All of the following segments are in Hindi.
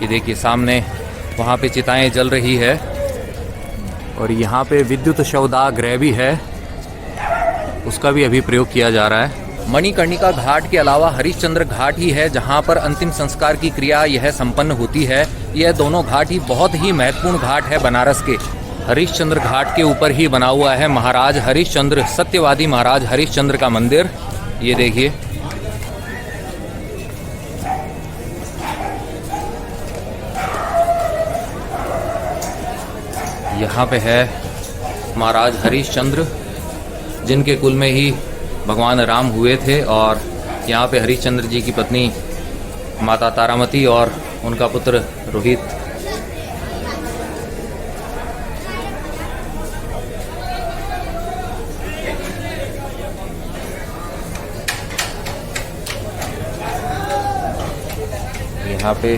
ये देखिए सामने वहाँ पे चिताएं जल रही है और यहाँ पे विद्युत शवदाह भी है, उसका भी अभी प्रयोग किया जा रहा है। मणिकर्णिका घाट के अलावा हरिश्चंद्र घाट ही है जहाँ पर अंतिम संस्कार की क्रिया यह संपन्न होती है। यह दोनों घाट ही बहुत ही महत्वपूर्ण घाट है बनारस के। हरिश्चंद्र घाट के ऊपर ही बना हुआ है महाराज हरिश्चंद्र, सत्यवादी महाराज हरिश्चंद्र का मंदिर। ये देखिए यहाँ पे है महाराज हरिश्चंद्र, जिनके कुल में ही भगवान राम हुए थे। और यहाँ पे हरिश्चंद्र जी की पत्नी माता तारामती और उनका पुत्र रोहित। यहाँ पे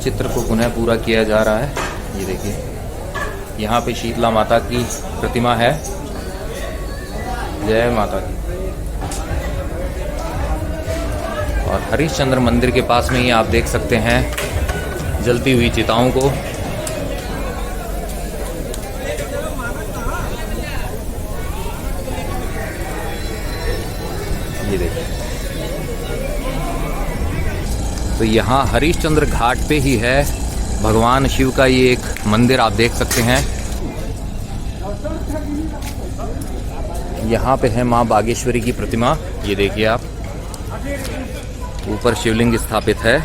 चित्र को पुनः पूरा किया जा रहा है। ये देखिए यहाँ पे शीतला माता की प्रतिमा है। जय माता की। और हरिश्चंद्र मंदिर के पास में ही आप देख सकते हैं जलती हुई चिताओं को। ये देखिए, तो यहाँ हरिश्चंद्र घाट पे ही है भगवान शिव का ये एक मंदिर, आप देख सकते हैं। यहाँ पे है माँ बागेश्वरी की प्रतिमा। ये देखिए आप, ऊपर शिवलिंग स्थापित है।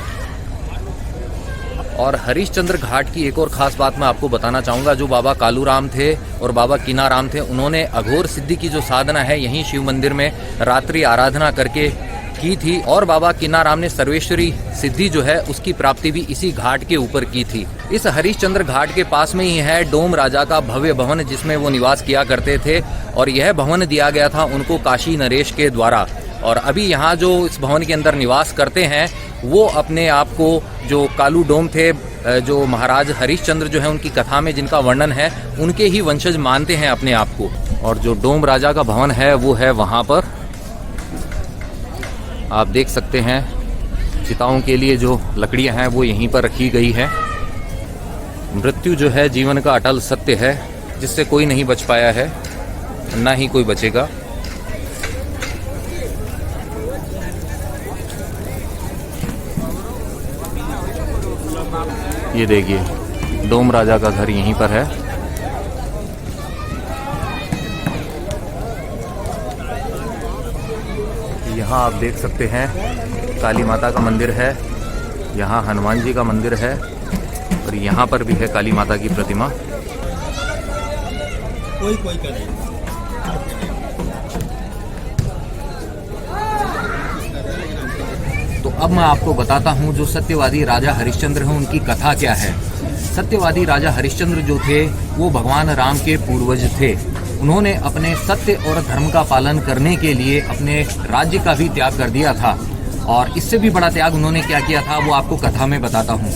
और हरिश्चंद्र घाट की एक और ख़ास बात मैं आपको बताना चाहूँगा। जो बाबा कालूराम थे और बाबा कीनाराम थे, उन्होंने अघोर सिद्धि की जो साधना है यहीं शिव मंदिर में रात्रि आराधना करके की थी। और बाबा कीनाराम ने सर्वेश्वरी सिद्धि जो है उसकी प्राप्ति भी इसी घाट के ऊपर की थी। इस हरिश्चंद्र घाट के पास में ही है डोम राजा का भव्य भवन, जिसमें वो निवास किया करते थे। और यह भवन दिया गया था उनको काशी नरेश के द्वारा। और अभी यहाँ जो इस भवन के अंदर निवास करते हैं वो अपने आप को जो कालू डोम थे, जो महाराज हरिश्चंद्र जो है उनकी कथा में जिनका वर्णन है, उनके ही वंशज मानते हैं अपने आप को। और जो डोम राजा का भवन है वो है वहाँ पर, आप देख सकते हैं। चिताओं के लिए जो लकड़ियां हैं वो यहीं पर रखी गई है। मृत्यु जो है जीवन का अटल सत्य है, जिससे कोई नहीं बच पाया है, ना ही कोई बचेगा। ये देखिए डोम राजा का घर यहीं पर है। यहाँ आप देख सकते हैं काली माता का मंदिर है, यहाँ हनुमान जी का मंदिर है और यहाँ पर भी है काली माता की प्रतिमा। कोई तो अब मैं आपको बताता हूँ जो सत्यवादी राजा हरिश्चंद्र हैं उनकी कथा क्या है। सत्यवादी राजा हरिश्चंद्र जो थे वो भगवान राम के पूर्वज थे। उन्होंने अपने सत्य और धर्म का पालन करने के लिए अपने राज्य का भी त्याग कर दिया था। और इससे भी बड़ा त्याग उन्होंने क्या किया था वो आपको कथा में बताता हूँ।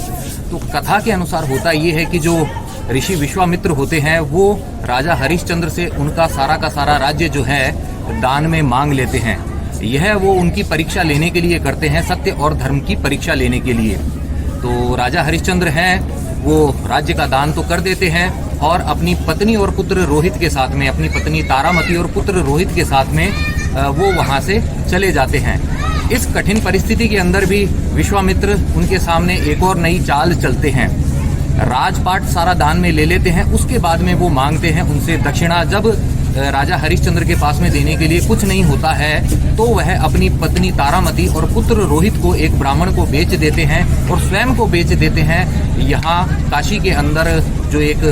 तो कथा के अनुसार होता ये है कि जो ऋषि विश्वामित्र होते हैं वो राजा हरिश्चंद्र से उनका सारा का सारा राज्य जो है दान में मांग लेते हैं। यह वो उनकी परीक्षा लेने के लिए करते हैं, सत्य और धर्म की परीक्षा लेने के लिए। तो राजा हरिश्चंद्र हैं वो राज्य का दान तो कर देते हैं और अपनी पत्नी और पुत्र रोहित के साथ में, अपनी पत्नी तारामती और पुत्र रोहित के साथ में वो वहाँ से चले जाते हैं। इस कठिन परिस्थिति के अंदर भी विश्वामित्र उनके सामने एक और नई चाल चलते हैं। राजपाट सारा दान में ले लेते हैं। उसके बाद में वो मांगते हैं उनसे दक्षिणा। जब राजा हरिश्चंद्र के पास में देने के लिए कुछ नहीं होता है तो वह अपनी पत्नी तारामती और पुत्र रोहित को एक ब्राह्मण को बेच देते हैं और स्वयं को बेच देते हैं। यहाँ काशी के अंदर जो एक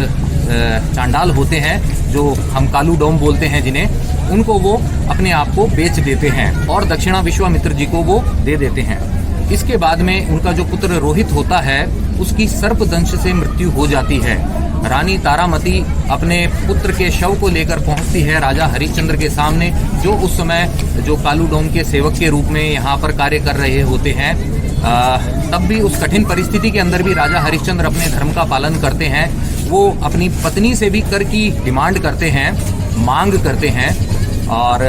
चांडाल होते हैं, जो हम कालू डोम बोलते हैं जिन्हें, उनको वो अपने आप को बेच देते हैं और दक्षिणा विश्वामित्र जी को वो दे देते हैं। इसके बाद में उनका जो पुत्र रोहित होता है उसकी सर्पदंश से मृत्यु हो जाती है। रानी तारामती अपने पुत्र के शव को लेकर पहुंचती है राजा हरिश्चंद्र के सामने, जो उस समय जो कालू डोम के सेवक के रूप में यहाँ पर कार्य कर रहे होते हैं। तब भी उस कठिन परिस्थिति के अंदर भी राजा हरिश्चंद्र अपने धर्म का पालन करते हैं। वो अपनी पत्नी से भी कर की डिमांड करते हैं, मांग करते हैं। और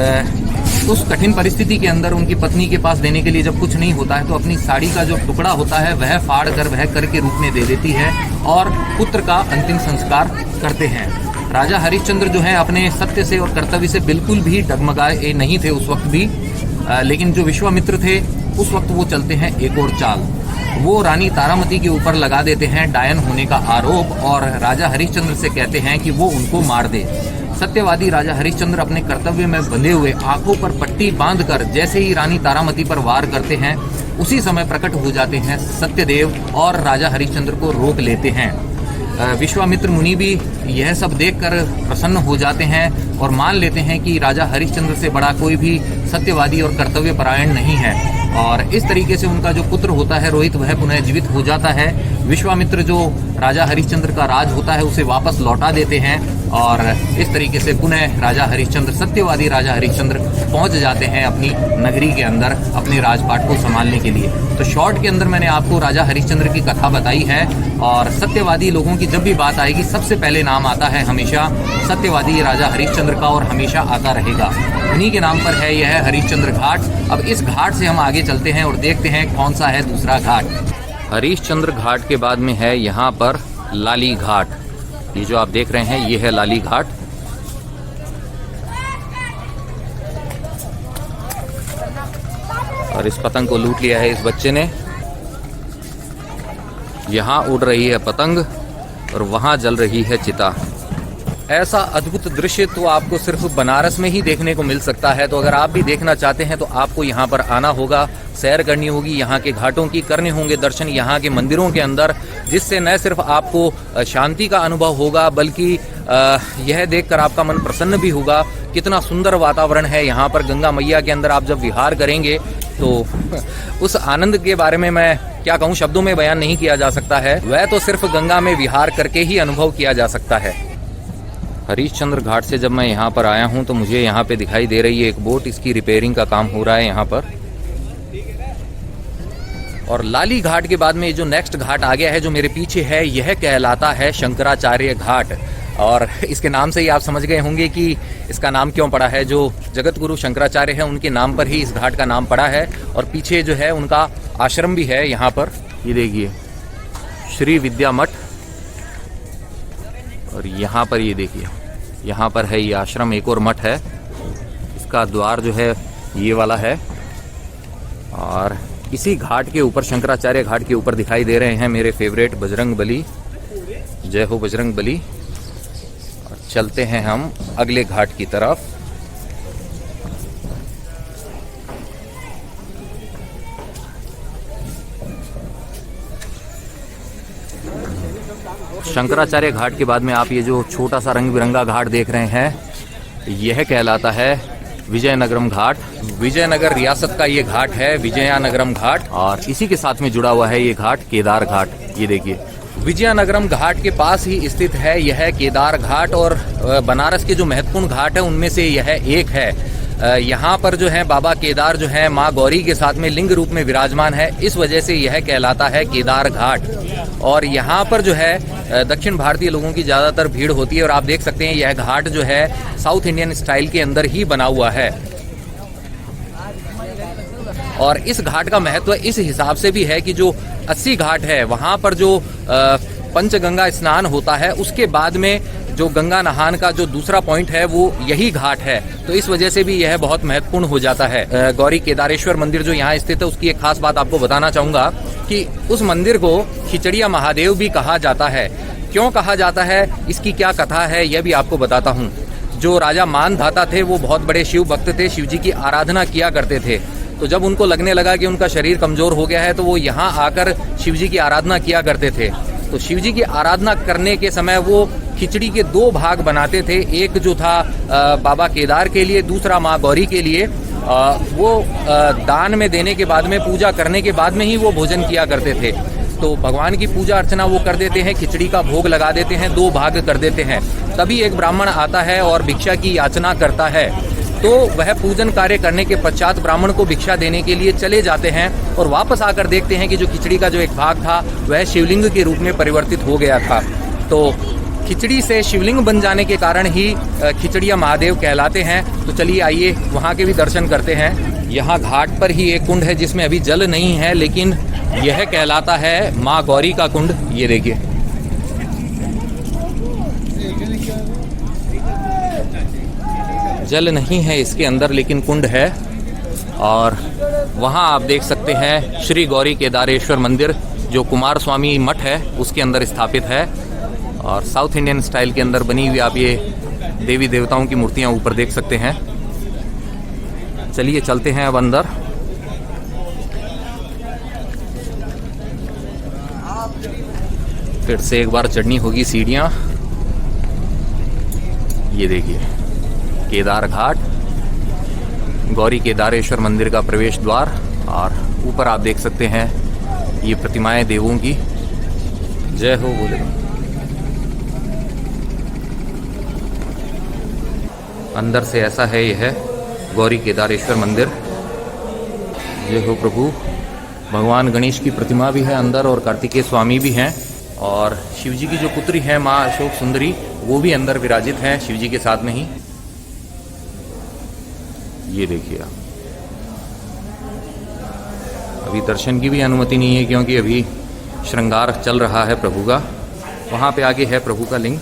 उस कठिन परिस्थिति के अंदर उनकी पत्नी के पास देने के लिए जब कुछ नहीं होता है तो अपनी साड़ी का जो टुकड़ा होता है वह फाड़ कर वह कर के रूप में दे देती है और पुत्र का अंतिम संस्कार करते हैं। राजा हरिश्चंद्र जो है अपने सत्य से और कर्तव्य से बिल्कुल भी डगमगाए नहीं थे उस वक्त भी, लेकिन जो विश्वामित्र थे उस वक्त वो चलते हैं एक और चाल। वो रानी तारामती के ऊपर लगा देते हैं डायन होने का आरोप और राजा हरिश्चंद्र से कहते हैं कि वो उनको मार दे। सत्यवादी राजा हरिश्चंद्र अपने कर्तव्य में बंधे हुए आंखों पर पट्टी बांधकर जैसे ही रानी तारामती पर वार करते हैं उसी समय प्रकट हो जाते हैं सत्यदेव और राजा हरिश्चंद्र को रोक लेते हैं। विश्वामित्र मुनि भी यह सब देखकर प्रसन्न हो जाते हैं और मान लेते हैं कि राजा हरिश्चंद्र से बड़ा कोई भी सत्यवादी और कर्तव्य परायण नहीं है और इस तरीके से उनका जो पुत्र होता है रोहित वह पुनः जीवित हो जाता है। विश्वामित्र जो राजा हरिश्चंद्र का राज होता है उसे वापस लौटा देते हैं और इस तरीके से पुनः राजा हरिश्चंद्र सत्यवादी राजा हरिश्चंद्र पहुंच जाते हैं अपनी नगरी के अंदर अपने राजपाट को संभालने के लिए। तो शॉर्ट के अंदर मैंने आपको राजा हरिश्चंद्र की कथा बताई है और सत्यवादी लोगों की जब भी बात आएगी सबसे पहले नाम आता है हमेशा सत्यवादी राजा हरिश्चंद्र का और हमेशा आता रहेगा। उन्हीं के नाम पर है यह हरिश्चंद्र घाट। अब इस घाट से हम आगे चलते हैं और देखते हैं कौन सा है दूसरा घाट। हरिश्चंद्र घाट के बाद में है यहाँ पर लाली घाट। ये जो आप देख रहे हैं ये है लाली घाट। और इस पतंग को लूट लिया है इस बच्चे ने। यहाँ उड़ रही है पतंग और वहाँ जल रही है चिता। ऐसा अद्भुत दृश्य तो आपको सिर्फ बनारस में ही देखने को मिल सकता है। तो अगर आप भी देखना चाहते हैं तो आपको यहाँ पर आना होगा, सैर करनी होगी, यहाँ के घाटों की करने होंगे दर्शन यहाँ के मंदिरों के अंदर, जिससे न सिर्फ आपको शांति का अनुभव होगा बल्कि यह देखकर आपका मन प्रसन्न भी होगा। कितना सुंदर वातावरण है यहाँ पर। गंगा मैया के अंदर आप जब विहार करेंगे तो उस आनंद के बारे में मैं क्या कहूँ, शब्दों में बयान नहीं किया जा सकता है। वह तो सिर्फ गंगा में विहार करके ही अनुभव किया जा सकता है। हरिश्चंद्र घाट से जब मैं यहाँ पर आया हूँ तो मुझे यहाँ पे दिखाई दे रही है एक बोट, इसकी रिपेयरिंग का काम हो रहा है यहाँ पर। और लाली घाट के बाद में जो नेक्स्ट घाट आ गया है जो मेरे पीछे है, यह कहलाता है शंकराचार्य घाट। और इसके नाम से ही आप समझ गए होंगे कि इसका नाम क्यों पड़ा है। जो जगत गुरु शंकराचार्य है उनके नाम पर ही इस घाट का नाम पड़ा है। और पीछे जो है उनका आश्रम भी है यहाँ पर, ये देखिए श्री विद्या मठ। और यहाँ पर ये देखिए, यहाँ पर है ये आश्रम, एक और मठ है। इसका द्वार जो है ये वाला है। और इसी घाट के ऊपर, शंकराचार्य घाट के ऊपर दिखाई दे रहे हैं मेरे फेवरेट बजरंग बली। जय हो बजरंग बली। और चलते हैं हम अगले घाट की तरफ। शंकराचार्य घाट के बाद में आप ये जो छोटा सा रंग बिरंगा घाट देख रहे हैं, यह कहलाता है विजयनगरम घाट। विजयनगर रियासत का ये घाट है, विजयनगरम घाट। और इसी के साथ में जुड़ा हुआ है ये घाट केदार घाट। ये देखिए विजयनगरम घाट के पास ही स्थित है यह केदार घाट। और बनारस के जो महत्वपूर्ण घाट है उनमें से यह एक है। यहाँ पर जो है बाबा केदार जो है माँ गौरी के साथ में लिंग रूप में विराजमान है, इस वजह से यह कहलाता है केदार घाट। और यहाँ पर जो है दक्षिण भारतीय लोगों की ज़्यादातर भीड़ होती है। और आप देख सकते हैं यह घाट जो है साउथ इंडियन स्टाइल के अंदर ही बना हुआ है। और इस घाट का महत्व इस हिसाब से भी है कि जो 80 घाट है वहाँ पर जो पंचगंगा स्नान होता है उसके बाद में जो गंगा नहान का जो दूसरा पॉइंट है वो यही घाट है। तो इस वजह से भी यह बहुत महत्वपूर्ण हो जाता है। गौरी केदारेश्वर मंदिर जो यहाँ स्थित है उसकी एक खास बात आपको बताना चाहूँगा कि उस मंदिर को खिचड़िया महादेव भी कहा जाता है। क्यों कहा जाता है, इसकी क्या कथा है, यह भी आपको बताता हूँ। जो राजा मानधाता थे वो बहुत बड़े शिव भक्त थे, शिव जी की आराधना किया करते थे। तो जब उनको लगने लगा कि उनका शरीर कमजोर हो गया है तो वो यहाँ आकर शिव जी की आराधना किया करते थे। तो शिव जी की आराधना करने के समय वो खिचड़ी के 2 भाग बनाते थे। एक जो था बाबा केदार के लिए, दूसरा माँ गौरी के लिए। वो दान में देने के बाद में, पूजा करने के बाद में ही वो भोजन किया करते थे। तो भगवान की पूजा अर्चना वो कर देते हैं, खिचड़ी का भोग लगा देते हैं, 2 भाग कर देते हैं। तभी एक ब्राह्मण आता है और भिक्षा की याचना करता है। तो वह पूजन कार्य करने के पश्चात ब्राह्मण को भिक्षा देने के लिए चले जाते हैं और वापस आकर देखते हैं कि जो खिचड़ी का जो एक भाग था वह शिवलिंग के रूप में परिवर्तित हो गया था। तो खिचड़ी से शिवलिंग बन जाने के कारण ही खिचड़िया महादेव कहलाते हैं। तो चलिए आइए वहाँ के भी दर्शन करते हैं। यहाँ घाट पर ही एक कुंड है जिसमें अभी जल नहीं है, लेकिन यह कहलाता है माँ गौरी का कुंड। ये देखिए, जल नहीं है इसके अंदर, लेकिन कुंड है। और वहाँ आप देख सकते हैं श्री गौरी केदारेश्वर मंदिर, जो कुमार स्वामी मठ है उसके अंदर स्थापित है। और साउथ इंडियन स्टाइल के अंदर बनी हुई आप ये देवी देवताओं की मूर्तियाँ ऊपर देख सकते हैं। चलिए चलते हैं अब अंदर। फिर से एक बार चढ़नी होगी सीढ़ियाँ। ये देखिए केदार घाट, गौरी केदारेश्वर मंदिर का प्रवेश द्वार। और ऊपर आप देख सकते हैं ये प्रतिमाएं देवों की। जय हो बोले। अंदर से ऐसा है यह गौरी केदारेश्वर मंदिर। जय हो प्रभु। भगवान गणेश की प्रतिमा भी है अंदर और कार्तिकेय स्वामी भी हैं। और शिवजी की जो पुत्री है माँ अशोक सुंदरी, वो भी अंदर विराजित हैं शिवजी के साथ में ही। ये देखिए आप, अभी दर्शन की भी अनुमति नहीं है क्योंकि अभी श्रृंगार चल रहा है प्रभु का। वहाँ पे आगे है प्रभु का लिंग।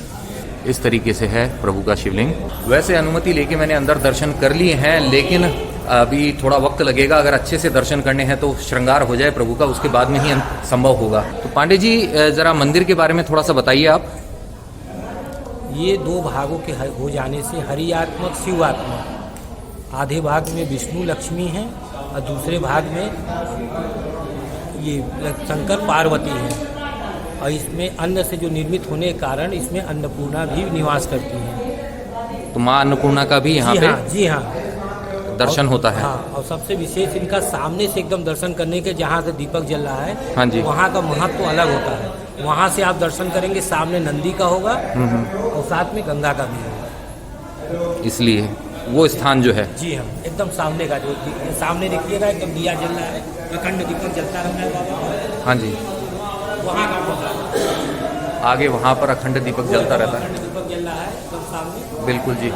इस तरीके से है प्रभु का शिवलिंग। वैसे अनुमति लेके मैंने अंदर दर्शन कर लिए हैं, लेकिन अभी थोड़ा वक्त लगेगा। अगर अच्छे से दर्शन करने हैं तो श्रृंगार हो जाए प्रभु का, उसके बाद में ही संभव होगा। तो पांडे जी जरा मंदिर के बारे में थोड़ा सा बताइए आप। ये दो भागों के हो जाने से हरियात्मक शिवात्मक, आधे भाग में विष्णु लक्ष्मी हैं और दूसरे भाग में ये शंकर पार्वती हैं। और इसमें अन्न से जो निर्मित होने के कारण इसमें अन्नपूर्णा भी निवास करती हैं। तो माँ अन्नपूर्णा का भी यहाँ पे जी हाँ दर्शन होता है। हाँ, और सबसे विशेष इनका सामने से एकदम दर्शन करने के, जहाँ से दीपक जल रहा है, हाँ जी, वहाँ का महत्व तो अलग होता है। वहाँ से आप दर्शन करेंगे, सामने नंदी का होगा और साथ में गंगा का भी होगा, इसलिए वो स्थान जो है जी हाँ एकदम सामने का, जो सामने देखिएगा एकदम दिया जल रहा है, अखंड दीपक जलता रहता है बाबा। हाँ जी, वहाँ का आगे वहाँ पर अखंड दीपक जलता रहता है। अखंड दीपक जल रहा है एकदम सामने। बिल्कुल जी।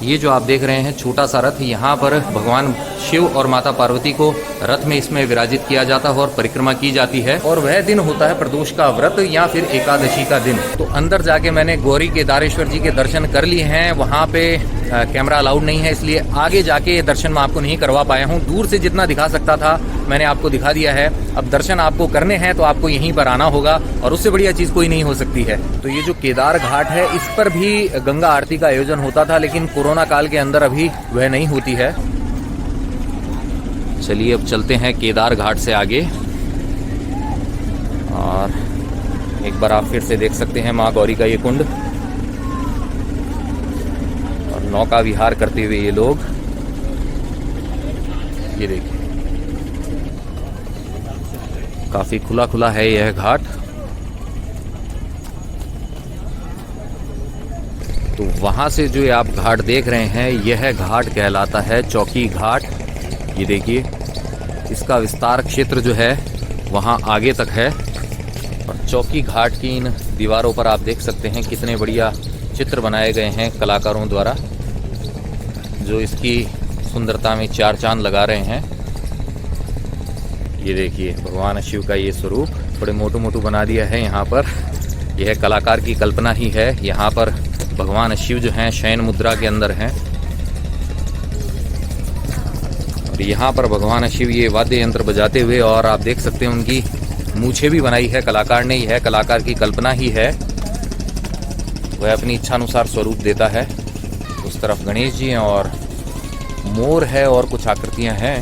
ये जो आप देख रहे हैं छोटा सा रथ, यहाँ पर भगवान शिव और माता पार्वती को रथ में इसमें विराजित किया जाता है और परिक्रमा की जाती है। और वह दिन होता है प्रदोष का व्रत या फिर एकादशी का दिन। तो अंदर जाके मैंने गौरी केदारेश्वर जी के दर्शन कर लिए हैं। वहाँ पे कैमरा अलाउड नहीं है, इसलिए आगे जाके दर्शन मैं आपको नहीं करवा पाया हूँ। दूर से जितना दिखा सकता था मैंने आपको दिखा दिया है। अब दर्शन आपको करने हैं तो आपको यहीं पर आना होगा, और उससे बढ़िया चीज़ कोई नहीं हो सकती है। तो ये जो केदार घाट है, इस पर भी गंगा आरती का आयोजन होता था, लेकिन कोरोना काल के अंदर अभी वह नहीं होती है। चलिए अब चलते हैं केदार घाट से आगे। और एक बार आप फिर से देख सकते हैं माँ गौरी का ये कुंड, और नौका विहार करते हुए ये लोग। ये देखिए काफी खुला खुला है यह घाट। तो वहां से जो आप घाट देख रहे हैं, यह घाट कहलाता है चौकी घाट। ये देखिए इसका विस्तार क्षेत्र जो है वहाँ आगे तक है। और चौकी घाट की इन दीवारों पर आप देख सकते हैं कितने बढ़िया चित्र बनाए गए हैं कलाकारों द्वारा, जो इसकी सुंदरता में चार चांद लगा रहे हैं। ये देखिए भगवान शिव का ये स्वरूप थोड़े मोटू मोटू बना दिया है यहाँ पर। यह कलाकार की कल्पना ही है। यहाँ पर भगवान शिव जो हैं शयन मुद्रा के अंदर हैं, और यहाँ पर भगवान शिव ये वाद्य यंत्र बजाते हुए, और आप देख सकते हैं उनकी मूछें भी बनाई है कलाकार ने। यह कलाकार की कल्पना ही है, वह अपनी इच्छानुसार स्वरूप देता है। उस तरफ गणेश जी हैं और मोर है और कुछ आकृतियाँ हैं।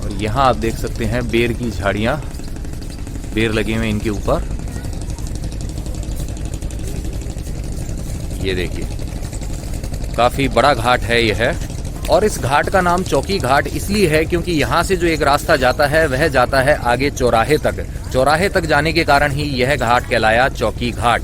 और यहाँ आप देख सकते हैं बेर की झाड़ियाँ, बेर लगे हुए इनके ऊपर। ये देखिए काफी बड़ा घाट है यह। और इस घाट का नाम चौकी घाट इसलिए है क्योंकि यहाँ से जो एक रास्ता जाता है वह जाता है आगे चौराहे तक। चौराहे तक जाने के कारण ही यह घाट कहलाया चौकी घाट।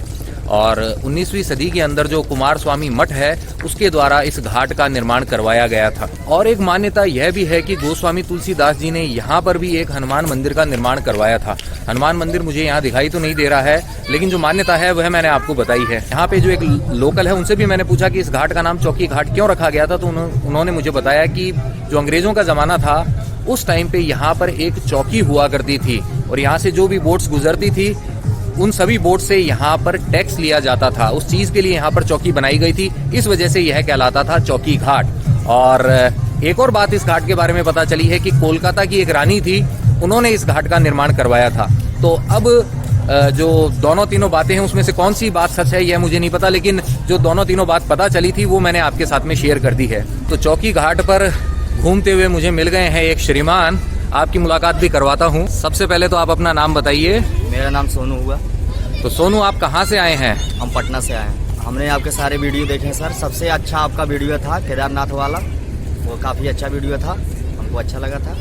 और 19वीं सदी के अंदर जो कुमार स्वामी मठ है उसके द्वारा इस घाट का निर्माण करवाया गया था। और एक मान्यता यह भी है कि गोस्वामी तुलसीदास जी ने यहाँ पर भी एक हनुमान मंदिर का निर्माण करवाया था। हनुमान मंदिर मुझे यहाँ दिखाई तो नहीं दे रहा है, लेकिन जो मान्यता है वह मैंने आपको बताई है। यहाँ पे जो एक लोकल है उनसे भी मैंने पूछा कि इस घाट का नाम चौकी घाट क्यों रखा गया था, तो उन्होंने मुझे बताया कि जो अंग्रेजों का जमाना था उस टाइम पे यहाँ पर एक चौकी हुआ करती थी और यहाँ से जो भी बोट्स गुजरती थी उन सभी बोट से यहाँ पर टैक्स लिया जाता था। उस चीज के लिए यहाँ पर चौकी बनाई गई थी, इस वजह से यह कहलाता था चौकी घाट। और एक और बात इस घाट के बारे में पता चली है कि कोलकाता की एक रानी थी, उन्होंने इस घाट का निर्माण करवाया था। तो अब जो दोनों तीनों बातें हैं उसमें से कौन सी बात सच है यह मुझे नहीं पता, लेकिन जो दोनों तीनों बात पता चली थी वो मैंने आपके साथ में शेयर कर दी है। तो चौकी घाट पर घूमते हुए मुझे मिल गए हैं एक श्रीमान, आपकी मुलाकात भी करवाता हूँ। सबसे पहले तो आप अपना नाम बताइए। मेरा नाम सोनू हुआ। तो सोनू, आप कहाँ से आए हैं? हम पटना से आए हैं। हमने आपके सारे वीडियो देखे हैं सर। सबसे अच्छा आपका वीडियो था केदारनाथ वाला, वो काफ़ी अच्छा वीडियो था, हमको अच्छा लगा था।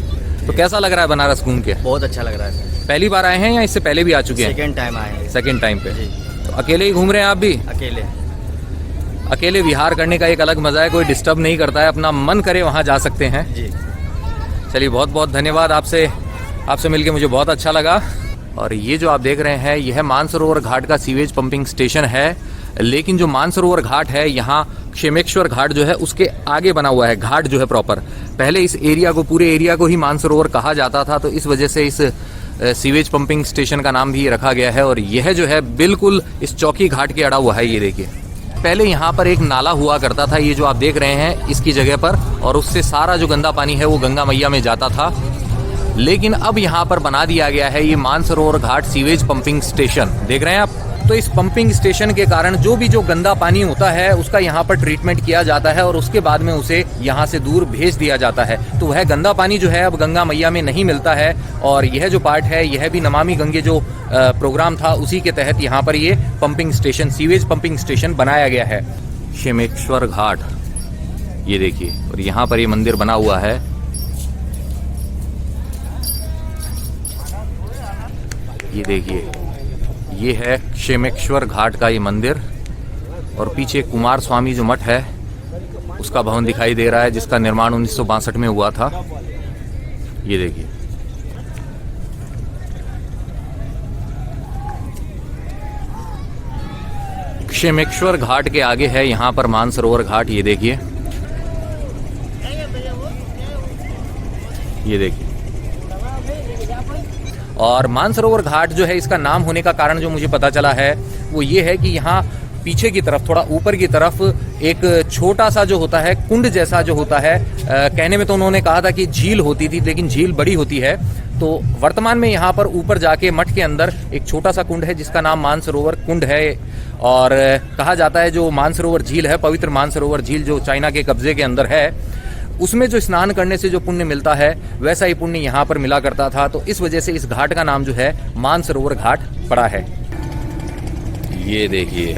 तो कैसा लग रहा है बनारस घूम के? बहुत अच्छा लग रहा है सर। पहली बार आए हैं या इससे पहले भी आ चुके हैं? सेकेंड टाइम आए हैं। सेकेंड टाइम पे। जी। तो अकेले ही घूम रहे हैं आप भी? अकेले। अकेले विहार करने का एक अलग मजा है, कोई डिस्टर्ब नहीं करता है, अपना मन करे वहाँ जा सकते हैं। जी। चलिए, बहुत बहुत धन्यवाद। आपसे मिलके मुझे बहुत अच्छा लगा। और ये जो आप देख रहे हैं यह मानसरोवर घाट का सीवेज पंपिंग स्टेशन है, लेकिन जो मानसरोवर घाट है यहाँ क्षेमेश्वर घाट जो है उसके आगे बना हुआ है घाट जो है प्रॉपर। पहले इस एरिया को, पूरे एरिया को ही मानसरोवर कहा जाता था, तो इस वजह से इस सीवेज पंपिंग स्टेशन का नाम भी रखा गया है। और यह जो है बिल्कुल इस चौकी घाट के अड़ा हुआ है। ये देखिए, पहले यहाँ पर एक नाला हुआ करता था, ये जो आप देख रहे हैं इसकी जगह पर, और उससे सारा जो गंदा पानी है वो गंगा मैया में जाता था। लेकिन अब यहाँ पर बना दिया गया है ये मानसरोवर घाट सीवेज पंपिंग स्टेशन, देख रहे हैं आप। तो इस पंपिंग स्टेशन के कारण जो भी जो गंदा पानी होता है उसका यहाँ पर ट्रीटमेंट किया जाता है और उसके बाद में उसे यहाँ से दूर भेज दिया जाता है। तो वह गंदा पानी जो है अब गंगा मैया में नहीं मिलता है। और यह जो पार्ट है यह भी नमामि गंगे जो प्रोग्राम था उसी के तहत यहाँ पर ये pumping station, sewage pumping station बनाया गया है। क्षेमेश्वर घाट, ये देखिए, और यहाँ पर ये मंदिर बना हुआ है। ये देखिए, ये है क्षेमेश्वर घाट का ये मंदिर, और पीछे कुमार स्वामी जो मठ है उसका भवन दिखाई दे रहा है, जिसका निर्माण 1962 में हुआ था। ये देखिए, क्षेमेश्वर घाट के आगे है यहाँ पर मानसरोवर घाट। ये देखिए, ये देखिए। और मानसरोवर घाट जो है इसका नाम होने का कारण जो मुझे पता चला है वो ये है कि यहाँ पीछे की तरफ, थोड़ा ऊपर की तरफ एक छोटा सा जो होता है कुंड जैसा जो होता है, कहने में तो उन्होंने कहा था कि झील होती थी, लेकिन झील बड़ी होती है। तो वर्तमान में यहाँ पर ऊपर जाके मठ के अंदर एक छोटा सा कुंड है जिसका नाम मानसरोवर कुंड है। और कहा जाता है जो मानसरोवर झील है, पवित्र मानसरोवर झील जो चाइना के कब्जे के अंदर है, उसमें जो स्नान करने से जो पुण्य मिलता है वैसा ही पुण्य यहाँ पर मिला करता था। तो इस वजह से इस घाट का नाम जो है मानसरोवर घाट पड़ा है। ये देखिए।